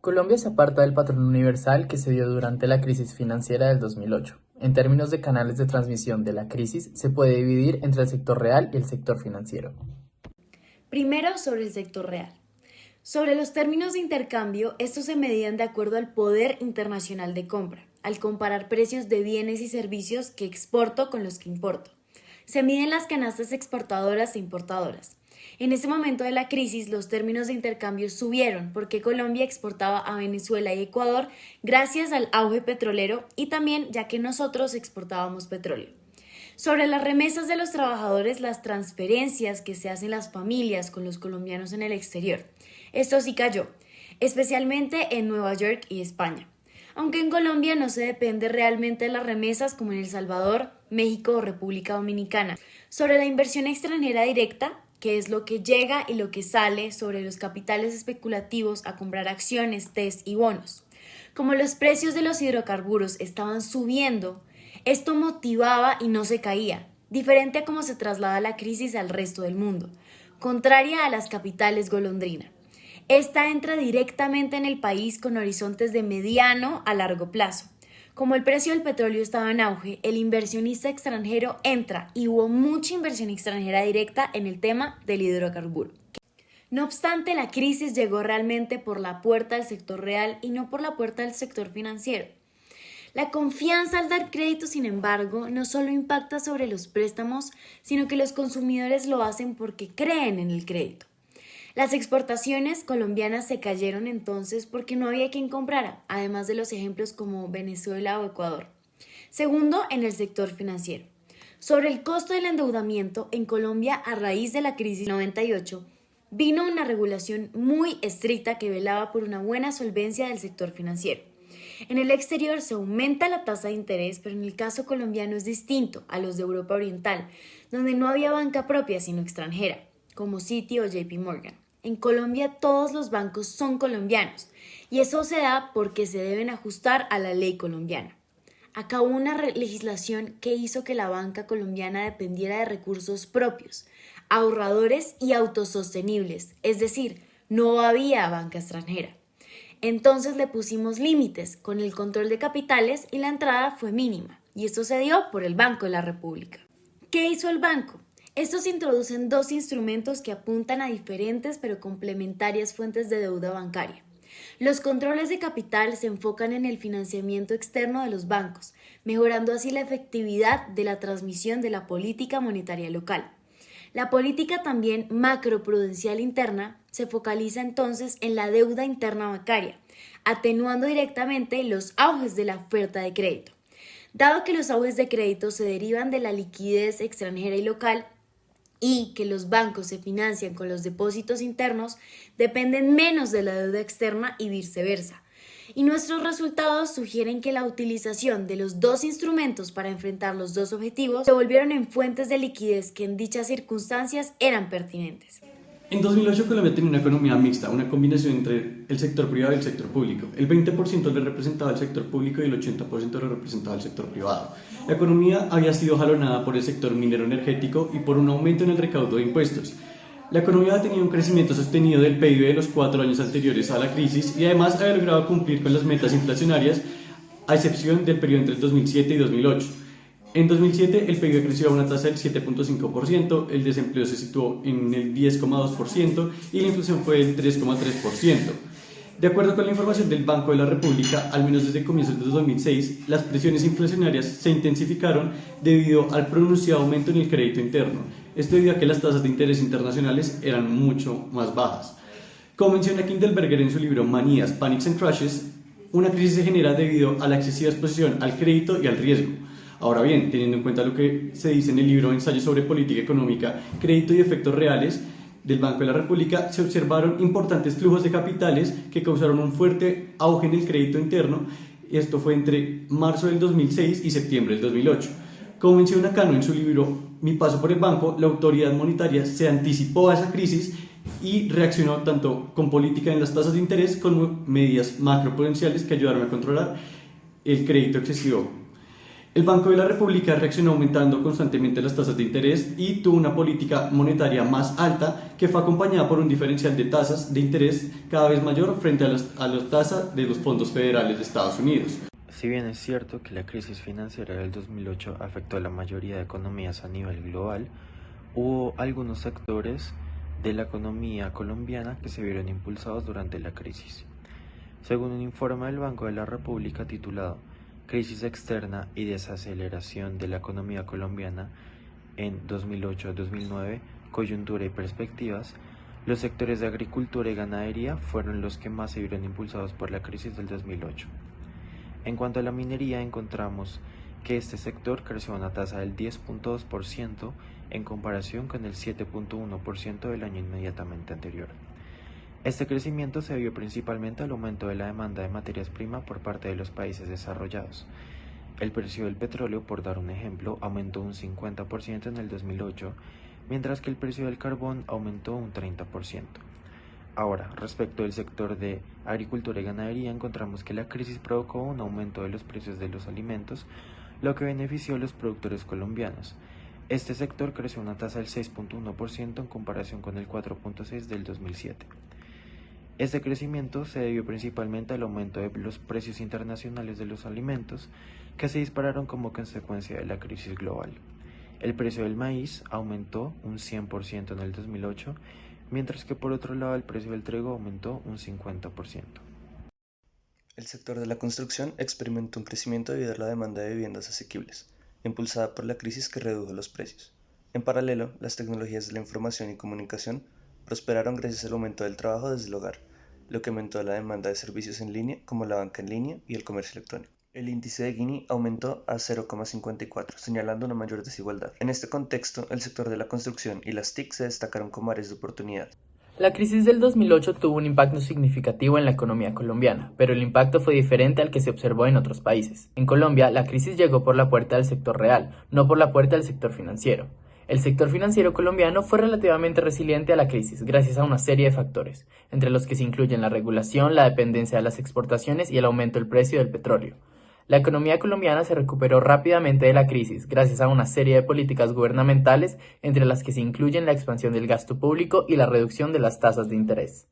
Colombia se aparta del patrón universal que se dio durante la crisis financiera del 2008. En términos de canales de transmisión de la crisis, se puede dividir entre el sector real y el sector financiero. Primero, sobre el sector real. Sobre los términos de intercambio, estos se medían de acuerdo al poder internacional de compra, al comparar precios de bienes y servicios que exporto con los que importo. Se miden las canastas exportadoras e importadoras. En ese momento de la crisis, los términos de intercambio subieron porque Colombia exportaba a Venezuela y Ecuador gracias al auge petrolero y también ya que nosotros exportábamos petróleo. Sobre las remesas de los trabajadores, las transferencias que se hacen las familias con los colombianos en el exterior. Esto sí cayó, especialmente en Nueva York y España. Aunque en Colombia no se depende realmente de las remesas como en El Salvador, México o República Dominicana. Sobre la inversión extranjera directa, que es lo que llega y lo que sale sobre los capitales especulativos a comprar acciones, TES y bonos. Como los precios de los hidrocarburos estaban subiendo, esto motivaba y no se caía, diferente a cómo se traslada la crisis al resto del mundo, contraria a las capitales golondrina. Esta entra directamente en el país con horizontes de mediano a largo plazo. Como el precio del petróleo estaba en auge, el inversionista extranjero entra y hubo mucha inversión extranjera directa en el tema del hidrocarburo. No obstante, la crisis llegó realmente por la puerta del sector real y no por la puerta del sector financiero. La confianza al dar crédito, sin embargo, no solo impacta sobre los préstamos, sino que los consumidores lo hacen porque creen en el crédito. Las exportaciones colombianas se cayeron entonces porque no había quien comprara, además de los ejemplos como Venezuela o Ecuador. Segundo, en el sector financiero. Sobre el costo del endeudamiento, en Colombia, a raíz de la crisis 98, vino una regulación muy estricta que velaba por una buena solvencia del sector financiero. En el exterior se aumenta la tasa de interés, pero en el caso colombiano es distinto a los de Europa Oriental, donde no había banca propia sino extranjera, como Citi o JP Morgan. En Colombia todos los bancos son colombianos y eso se da porque se deben ajustar a la ley colombiana. Acá hubo una legislación que hizo que la banca colombiana dependiera de recursos propios, ahorradores y autosostenibles, es decir, no había banca extranjera. Entonces le pusimos límites con el control de capitales y la entrada fue mínima, y esto se dio por el Banco de la República. ¿Qué hizo el banco? Estos introducen dos instrumentos que apuntan a diferentes pero complementarias fuentes de deuda bancaria. Los controles de capital se enfocan en el financiamiento externo de los bancos, mejorando así la efectividad de la transmisión de la política monetaria local. La política también macroprudencial interna se focaliza entonces en la deuda interna bancaria, atenuando directamente los auges de la oferta de crédito. Dado que los auges de crédito se derivan de la liquidez extranjera y local, y que los bancos se financian con los depósitos internos, dependen menos de la deuda externa y viceversa. Y nuestros resultados sugieren que la utilización de los dos instrumentos para enfrentar los dos objetivos se volvieron en fuentes de liquidez que en dichas circunstancias eran pertinentes. En 2008 Colombia tenía una economía mixta, una combinación entre el sector privado y el sector público. El 20% le representaba el sector público y el 80% le representaba el sector privado. La economía había sido jalonada por el sector minero energético y por un aumento en el recaudo de impuestos. La economía ha tenido un crecimiento sostenido del PIB de los 4 años anteriores a la crisis y además había logrado cumplir con las metas inflacionarias, a excepción del periodo entre el 2007 y 2008. En 2007 el PIB creció a una tasa del 7.5%, el desempleo se situó en el 10.2% y la inflación fue del 3.3%. De acuerdo con la información del Banco de la República, al menos desde comienzos de 2006, las presiones inflacionarias se intensificaron debido al pronunciado aumento en el crédito interno. Esto debido a que las tasas de interés internacionales eran mucho más bajas. Como menciona Kindleberger en su libro Manías, Panics and Crashes, una crisis se genera debido a la excesiva exposición al crédito y al riesgo. Ahora bien, teniendo en cuenta lo que se dice en el libro Ensayo sobre Política Económica, Crédito y Efectos Reales del Banco de la República, se observaron importantes flujos de capitales que causaron un fuerte auge en el crédito interno. Esto fue entre marzo del 2006 y septiembre del 2008. Como menciona Cano en su libro Mi paso por el banco, la autoridad monetaria se anticipó a esa crisis y reaccionó tanto con política en las tasas de interés como medidas macroprudenciales que ayudaron a controlar el crédito excesivo. El Banco de la República reaccionó aumentando constantemente las tasas de interés y tuvo una política monetaria más alta que fue acompañada por un diferencial de tasas de interés cada vez mayor frente a la tasa de los fondos federales de Estados Unidos. Si bien es cierto que la crisis financiera del 2008 afectó a la mayoría de economías a nivel global, hubo algunos sectores de la economía colombiana que se vieron impulsados durante la crisis. Según un informe del Banco de la República titulado Crisis externa y desaceleración de la economía colombiana en 2008-2009, coyuntura y perspectivas, los sectores de agricultura y ganadería fueron los que más se vieron impulsados por la crisis del 2008. En cuanto a la minería, encontramos que este sector creció a una tasa del 10.2% en comparación con el 7.1% del año inmediatamente anterior. Este crecimiento se debió principalmente al aumento de la demanda de materias primas por parte de los países desarrollados. El precio del petróleo, por dar un ejemplo, aumentó un 50% en el 2008, mientras que el precio del carbón aumentó un 30%. Ahora, respecto del sector de agricultura y ganadería, encontramos que la crisis provocó un aumento de los precios de los alimentos, lo que benefició a los productores colombianos. Este sector creció a una tasa del 6.1% en comparación con el 4.6% del 2007. Este crecimiento se debió principalmente al aumento de los precios internacionales de los alimentos, que se dispararon como consecuencia de la crisis global. El precio del maíz aumentó un 100% en el 2008, mientras que por otro lado el precio del trigo aumentó un 50%. El sector de la construcción experimentó un crecimiento debido a la demanda de viviendas asequibles, impulsada por la crisis que redujo los precios. En paralelo, las tecnologías de la información y comunicación prosperaron gracias al aumento del trabajo desde el hogar, lo que aumentó la demanda de servicios en línea como la banca en línea y el comercio electrónico. El índice de Gini aumentó a 0,54, señalando una mayor desigualdad. En este contexto, el sector de la construcción y las TIC se destacaron como áreas de oportunidad. La crisis del 2008 tuvo un impacto significativo en la economía colombiana, pero el impacto fue diferente al que se observó en otros países. En Colombia, la crisis llegó por la puerta del sector real, no por la puerta del sector financiero. El sector financiero colombiano fue relativamente resiliente a la crisis gracias a una serie de factores, entre los que se incluyen la regulación, la dependencia de las exportaciones y el aumento del precio del petróleo. La economía colombiana se recuperó rápidamente de la crisis gracias a una serie de políticas gubernamentales, entre las que se incluyen la expansión del gasto público y la reducción de las tasas de interés.